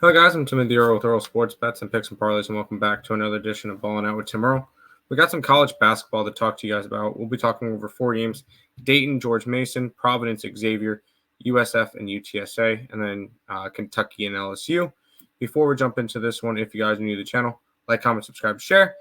Hello guys, I'm Tim the Earle with Earl Sports Bets and Picks and Parlays, and welcome back to another edition of Ballin Out with Tim Earle. We got some college basketball to talk to you guys about. We'll be talking over 4 games: Dayton, George Mason, Providence, Xavier, USF, and UTSA, and then Kentucky and LSU. Before we jump into this one, if you guys are new to the channel, like, comment, subscribe, share.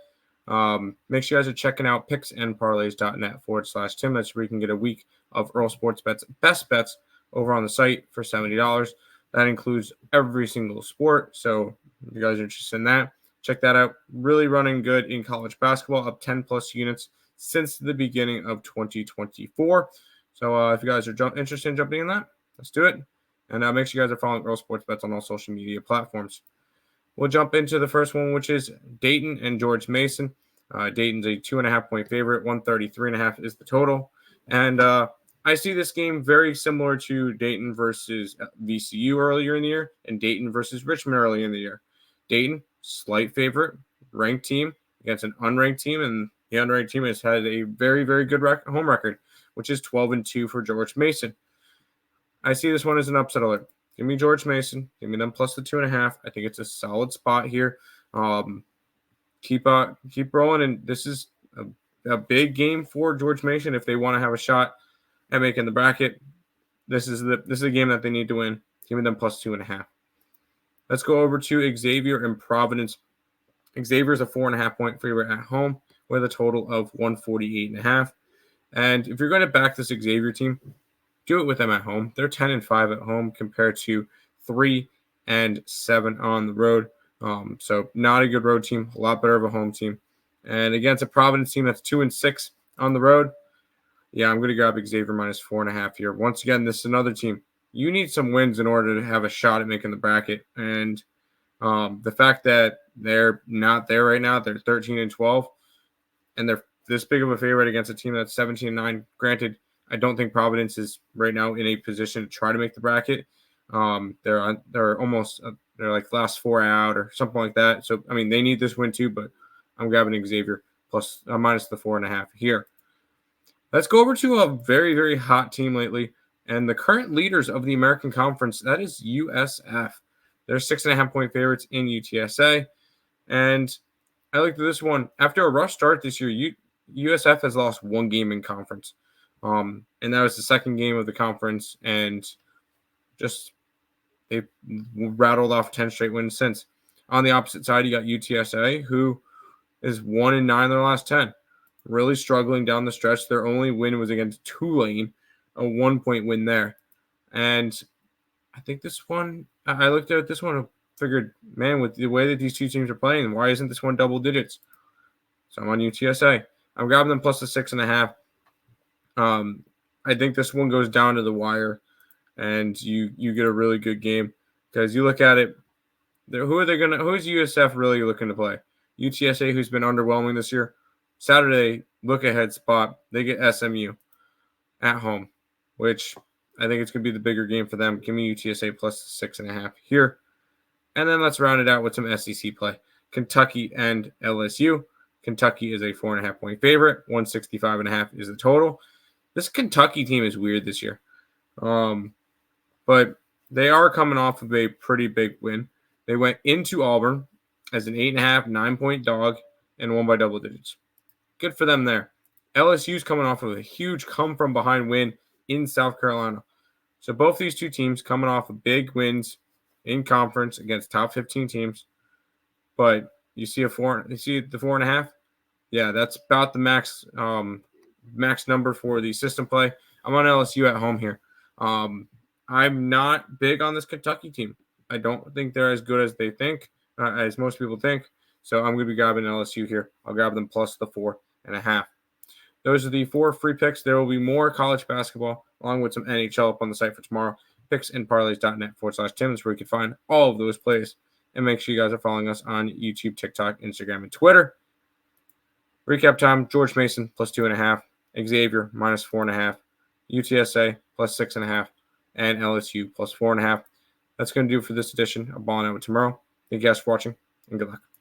Make sure you guys are checking out picksandparlays.net/Tim. That's where you can get a week of Earl Sports Bets best bets over on the site for $70. That includes every single sport. So if you guys are interested in that, check that out. Really running good in college basketball, up 10 plus units since the beginning of 2024. So if you guys are interested in jumping in that, let's do it. And make sure you guys are following Earl Sports Bets on all social media platforms. We'll jump into the first one, which is Dayton and George Mason. Dayton's a 2.5-point favorite. 133.5 is the total. And I see this game very similar to Dayton versus VCU earlier in the year and Dayton versus Richmond earlier in the year. Dayton, slight favorite, ranked team against an unranked team, and the unranked team has had a very, very good home record, which is 12-2 for George Mason. I see this one as an upset alert. Give me George Mason. Give me them plus the 2.5. I think it's a solid spot here. Keep rolling, and this is a big game for George Mason if they want to have a shot at making the bracket. This is a game that they need to win. Give me them plus 2.5. Let's go over to Xavier and Providence. Xavier is a 4.5-point favorite at home with a total of 148.5. And if you're going to back this Xavier team, do it with them at home. They're 10-5 at home compared to 3-7 on the road. So not a good road team, a lot better of a home team. And against a Providence team that's 2-6 on the road, yeah, I'm going to grab Xavier minus 4.5 here. Once again, this is another team. You need some wins in order to have a shot at making the bracket. And the fact that they're not there right now, they're 13-12, and they're this big of a favorite against a team that's 17-9. Granted, I don't think Providence is right now in a position to try to make the bracket. They're almost they're like last 4 out or something like that. So I mean, they need this win too. But I'm grabbing Xavier plus minus the 4.5 here. Let's go over to a very, very hot team lately, and the current leaders of the American Conference. That is USF. They're 6.5-point favorites in UTSA, and I looked at this one after a rough start this year. USF has lost 1 game in conference. And that was the second game of the conference, and just they rattled off 10 straight wins since. On the opposite side, you got UTSA, who is 1-9 in their last 10, really struggling down the stretch. Their only win was against Tulane, a 1-point win there. And I think this one, I looked at this one and figured, man, with the way that these two teams are playing, why isn't this one double digits? So I'm on UTSA. I'm grabbing them plus the 6.5. I think this one goes down to the wire, and you get a really good game because you look at it. Who is USF really looking to play? UTSA, who's been underwhelming this year. Saturday, look ahead spot. They get SMU at home, which I think it's going to be the bigger game for them. Give me UTSA plus 6.5 here. And then let's round it out with some SEC play. Kentucky and LSU. Kentucky is a 4.5-point favorite. 165.5 is the total. This Kentucky team is weird this year. But they are coming off of a pretty big win. They went into Auburn as an 8.5, 9-point dog and won by double digits. Good for them there. LSU's coming off of a huge come-from-behind win in South Carolina. So both these two teams coming off of big wins in conference against top 15 teams. But you see the 4.5? Yeah, that's about the max number for the system play. I'm on LSU at home here. I'm not big on this Kentucky team. I don't think they're as good as they think, as most people think. So I'm going to be grabbing LSU here. I'll grab them plus the 4.5. Those are the 4 free picks. There will be more college basketball along with some NHL up on the site for tomorrow. Picksandparlays.net/Tim is where you can find all of those plays. And make sure you guys are following us on YouTube, TikTok, Instagram, and Twitter. Recap time: George Mason plus 2.5, Xavier minus 4.5, UTSA plus 6.5, and LSU plus 4.5. That's going to do it for this edition of Ballin' Out with Tomorrow. Thank you guys for watching, and good luck.